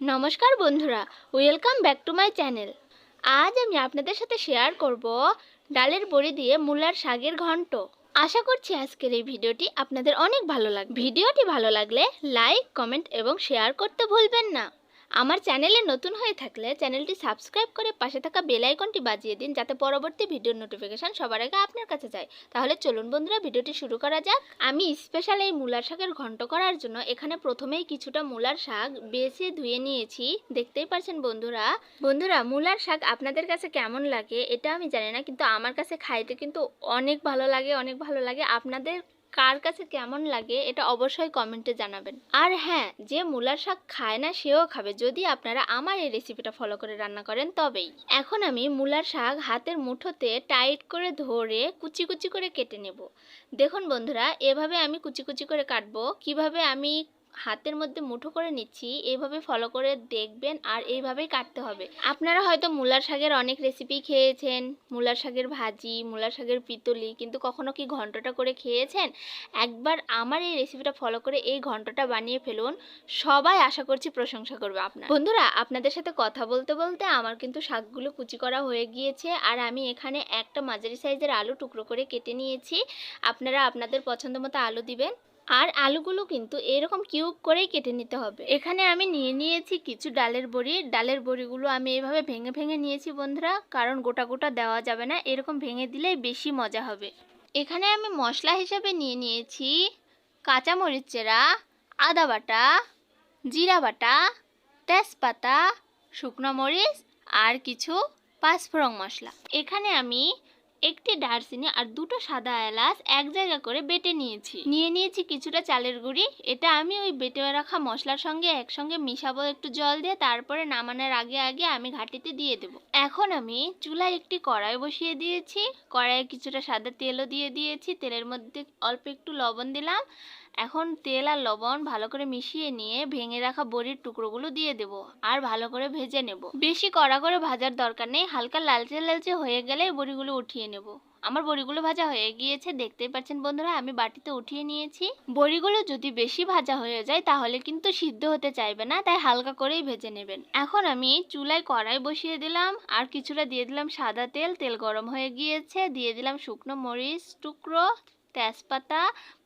নমস্কার বন্ধুরা, welcome back to my channel. আজ আমি আপনাদের সাথে শেয়ার করব ডালের বড়ি দিয়ে মূলার শাকের ঘন্ট। আশা করছি আজকের এই ভিডিওটি আপনাদের অনেক ভালো লাগবে। ভিডিওটি ভালো লাগলে লাইক, কমেন্ট এবং শেয়ার করতে ভুলবেন না। আমার চ্যানেলে নতুন হয়ে থাকলে চ্যানেলটি সাবস্ক্রাইব করে পাশে থাকা বেল আইকনটি বাজিয়ে দিন, যাতে পরবর্তী ভিডিওর নোটিফিকেশন সবার আগে আপনার কাছে যায়। তাহলে চলুন বন্ধুরা, ভিডিওটি শুরু করা যাক। আমি স্পেশাল এই মূলার শাকের ঘন্ট করার জন্য এখানে প্রথমেই কিছুটা মূলার শাক বেছে ধুয়ে নিয়েছি। দেখতেই পাচ্ছেন বন্ধুরা মূলার শাক আপনাদের কাছে কেমন লাগে এটা আমি জানি না, কিন্তু আমার কাছে খাইতে কিন্তু অনেক ভালো লাগে। আপনাদের কার কাছে কেমন লাগে এটা অবশ্যই কমেন্টে জানাবেন। আর হ্যাঁ, যে মূলার শাক খায় না সেও খাবে, যদি আপনারা আমার এই রেসিপিটা ফলো করে রান্না করেন তবেই। এখন আমি মূলার শাক হাতের মুঠোতে টাইট করে ধরে কুচি কুচি করে কেটে নেব। দেখুন বন্ধুরা, এভাবে আমি কুচি কুচি করে কাটবো। কিভাবে আমি হাতের মধ্যে মুঠো করে নিচ্ছি এইভাবে ফলো করে দেখবেন, আর এইভাবেই কাটতে হবে। আপনারা হয়তো মূলার শাকের অনেক রেসিপি খেয়েছেন, মূলার শাকের ভাজি, মূলার শাকের পিতলি, কিন্তু কখনো কি ঘন্টটা করে খেয়েছেন? একবার আমার এই রেসিপিটা ফলো করে এই ঘন্টটা বানিয়ে ফেলুন, সবাই আশা করছি প্রশংসা করবে আপনার। বন্ধুরা, আপনাদের সাথে কথা বলতে বলতে আমার কিন্তু শাকগুলো কুচি করা হয়ে গিয়েছে, আর আমি এখানে একটা মাঝারি সাইজের আলু টুকরো করে কেটে নিয়েছি। আপনারা আপনাদের পছন্দ মতো আলু দিবেন, আর আলুগুলো কিন্তু এরকম কিউব করেই কেটে নিতে হবে। এখানে আমি নিয়ে নিয়েছি কিছু ডালের বড়ি। ডালের বড়িগুলো আমি এভাবে ভেঙে ভেঙে নিয়েছি বন্ধুরা, কারণ গোটা গোটা দেওয়া যাবে না, এরকম ভেঙে দিলেই বেশি মজা হবে। এখানে আমি মশলা হিসেবে নিয়ে নিয়েছি কাঁচামরিচ চেরা, আদা বাটা, জিরা বাটা, তেজপাতা, শুকনো মরিচ আর কিছু পাঁচফোড়ন মশলা। এখানে আমি একটি দারচিনি আর দুটো সাদা এলাচ এক জায়গা করে বেটে নিয়েছি কিছুটা চালের গুঁড়ি। এটা আমি ওই বেটে রাখা মশলার সঙ্গে একসঙ্গে মিশাবো একটু জল দিয়ে, তারপরে নামানোর আগে আমি ঘাটিতে দিয়ে দেব। এখন আমি চুলায় একটি কড়াই বসিয়ে দিয়েছি। কড়াইয়ে কিছুটা সাদা তেলও দিয়ে দিয়েছি। তেলের মধ্যে অল্প একটু লবণ দিলাম। এখন তেল আর লবণ ভালো করে মিশিয়ে নিয়ে ভেঙে রাখা বড়ির টুকরোগুলো দিয়ে দেব, আর ভালো করে ভেজে নেব। বেশি কড়া করে ভাজার দরকার নেই, হালকা লালচে লালচে হয়ে গেলে বড়িগুলো উঠিয়ে নেব। আমার বড়িগুলো ভাজা হয়ে গিয়েছে, দেখতেই পাচ্ছেন বন্ধুরা, আমি বাটিতে উঠিয়ে নিয়েছি। বড়িগুলো যদি বেশি ভাজা হয়ে যায় তাহলে কিন্তু সিদ্ধ হতে চাইবে না, তাই হালকা করেই ভেজে নেবেন। এখন আমি চুলায় কড়াই বসিয়ে দিলাম, আর কিছুটা দিয়ে দিলাম সাদা তেল। তেল গরম হয়ে গিয়েছে, দিয়ে দিলাম শুকনো মরিচ টুকরো, তেজপাতা,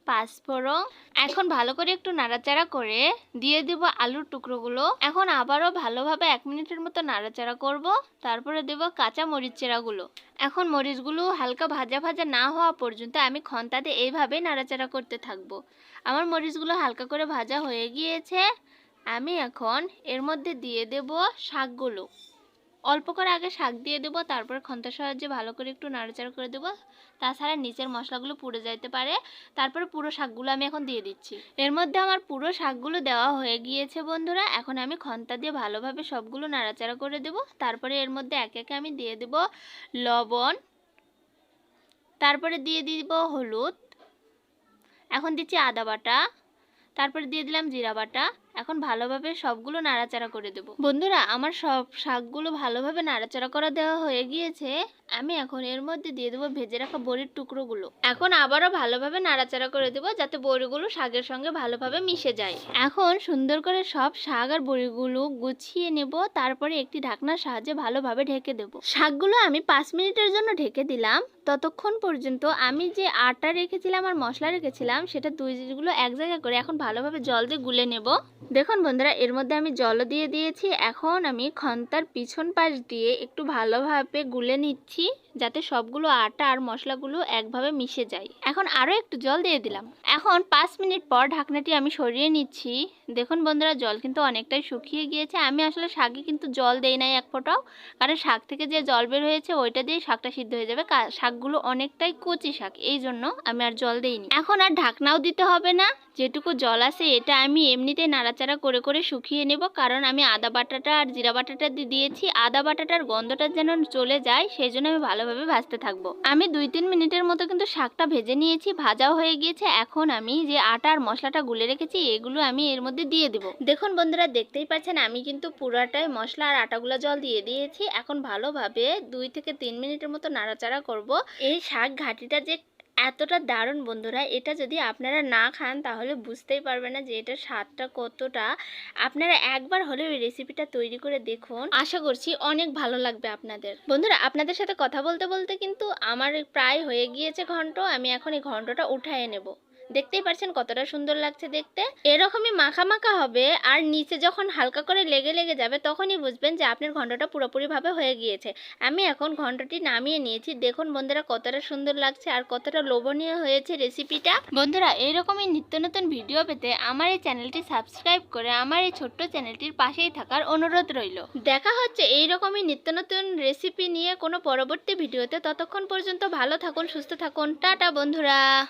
পাঁচফোড়ন। এখন ভালো করে একটু নাড়াচাড়া করে দিয়ে দেব আলুর টুকরোগুলো। এখন আবারও ভালোভাবে 1 মিনিটের মতো নাড়াচাড়া করব, তারপরে দেব কাঁচা মরিচ চেরাগুলো। এখন মরিচগুলো হালকা ভাজা ভাজা না হওয়া পর্যন্ত আমি খন্তাতে এইভাবে নাড়াচাড়া করতে থাকবো। আমার মরিচগুলো হালকা করে ভাজা হয়ে গিয়েছে। আমি এখন এর মধ্যে দিয়ে দেব শাকগুলো। অল্প করে আগে শাক দিয়ে দেবো, তারপর খন্তার সাহায্যে ভালো করে একটু নাড়াচাড়া করে দেবো, তাছাড়া নিচের মশলাগুলো পুড়ে যাইতে পারে। তারপরে পুরো শাকগুলো আমি এখন দিয়ে দিচ্ছি। এর মধ্যে আমার পুরো শাকগুলো দেওয়া হয়ে গিয়েছে বন্ধুরা। এখন আমি খন্তা দিয়ে ভালোভাবে সবগুলো নাড়াচাড়া করে দেবো। তারপরে এর মধ্যে একে একে আমি দিয়ে দেব লবণ, তারপরে দিয়ে দিব হলুদ, এখন দিচ্ছি আদা বাটা, তারপরে দিয়ে দিলাম জিরা বাটা। এখন ভালোভাবে সবগুলো নাড়াচাড়া করে দেব। বন্ধুরা, আমার সব শাকগুলো ভালোভাবে নাড়াচাড়া করা দেওয়া হয়ে গিয়েছে। আমি এখন এর মধ্যে দিয়ে দেবো ভেজে রাখা বড়ির টুকরোগুলো। এখন আবারও ভালোভাবে নাড়াচাড়া করে দেবো, যাতে বড়িগুলো শাকের সঙ্গে ভালোভাবে মিশে যায়। এখন সুন্দর করে সব শাক আর বড়িগুলো গুছিয়ে নেব, তারপরে একটি ঢাকনার সাহায্যে ভালোভাবে ঢেকে দেব। শাকগুলো আমি 5 মিনিটের জন্য ঢেকে দিলাম। ততক্ষণ পর্যন্ত আমি যে আটা রেখেছিলাম আর মশলা রেখেছিলাম সেটা দুইগুলো এক জায়গায় করে এখন ভালোভাবে জল দিয়ে গুলে নেব। দেখুন বন্ধুরা, এর মধ্যে আমি জলও দিয়ে দিয়েছি। এখন আমি খন্তার পিছন পাশ দিয়ে একটু ভালোভাবে গুলে নিচ্ছি, যাতে সবগুলো আটা আর মশলাগুলো একভাবে মিশে যায়। এখন আরও একটু জল দিয়ে দিলাম। এখন 5 মিনিট পর ঢাকনাটি আমি সরিয়ে নিচ্ছি। দেখুন বন্ধুরা, জল কিন্তু অনেকটাই শুকিয়ে গিয়েছে। আমি আসলে শাকে কিন্তু জল দেই নাই এক ফোঁটাও, কারণ শাক থেকে যে জল বের হয়েছে ওইটা দিয়ে শাকটা সিদ্ধ হয়ে যাবে। শাকগুলো অনেকটাই কচি শাক, এই জন্য আমি আর জল দেইনি। এখন আর ঢাকনাও দিতে হবে না, যেটুকু জল আছে এটা আমি এমনিতেই নাড়াচাড়া করে করে শুকিয়ে নেব, কারণ আমি আদা বাটাটা আর জিরা বাটাটা দিয়েছি। আদা বাটাটার গন্ধটা যেন চলে যায়, সেই জন্য আমি ভালোভাবে ভাজতে থাকবো। আমি 2-3 মিনিটের মতো কিন্তু শাকটা ভেজে নিয়েছি, ভাজাও হয়ে গিয়েছে। এখন আমি যে আটা আর মশলাটা গুলে রেখেছি এগুলো আমি এর মধ্যে দিয়ে দেব। দেখুন বন্ধুরা, দেখতেই পাচ্ছেন আমি কিন্তু পুরাটাই মশলা আর আটাগুলো জল দিয়ে দিয়েছি। এখন ভালোভাবে 2 থেকে 3 মিনিটের মতো নাড়াচাড়া করব। এই শাক ঘাটিটা যে এতটা দারুণ বন্ধুরা, এটা যদি আপনারা না খান তাহলে বুঝতেই পারবেন না যে এটার স্বাদটা কতটা। আপনারা একবার হলেও এই রেসিপিটা তৈরি করে দেখুন, আশা করছি অনেক ভালো লাগবে আপনাদের। বন্ধুরা, আপনাদের সাথে কথা বলতে বলতে কিন্তু আমার প্রায় হয়ে গিয়েছে ঘন্ট। আমি এখন এই ঘন্টটা উঠায়ে নেব। দেখতেই পাচ্ছেন কতটা সুন্দর লাগছে দেখতে। এরকমই মাখা মাখা হবে, আর নিচে যখন হালকা করে লেগে লেগে যাবে তখনই বুঝবেন যে আপনার ঘন্টটা পুরোপুরিভাবে হয়ে গিয়েছে। আমি এখন ঘন্টটি নামিয়ে নিয়েছি। দেখুন বন্ধুরা কতটা সুন্দর লাগছে আর কতটা লোভনীয় হয়েছে রেসিপিটা। বন্ধুরা, এইরকমই নিত্য নতুন ভিডিও পেতে আমার এই চ্যানেলটি সাবস্ক্রাইব করে আমার এই ছোট্ট চ্যানেলটির পাশেই থাকার অনুরোধ রইল। দেখা হচ্ছে এইরকমই নিত্য নতুন রেসিপি নিয়ে কোনো পরবর্তী ভিডিওতে। ততক্ষণ পর্যন্ত ভালো থাকুন, সুস্থ থাকুন। টাটা বন্ধুরা।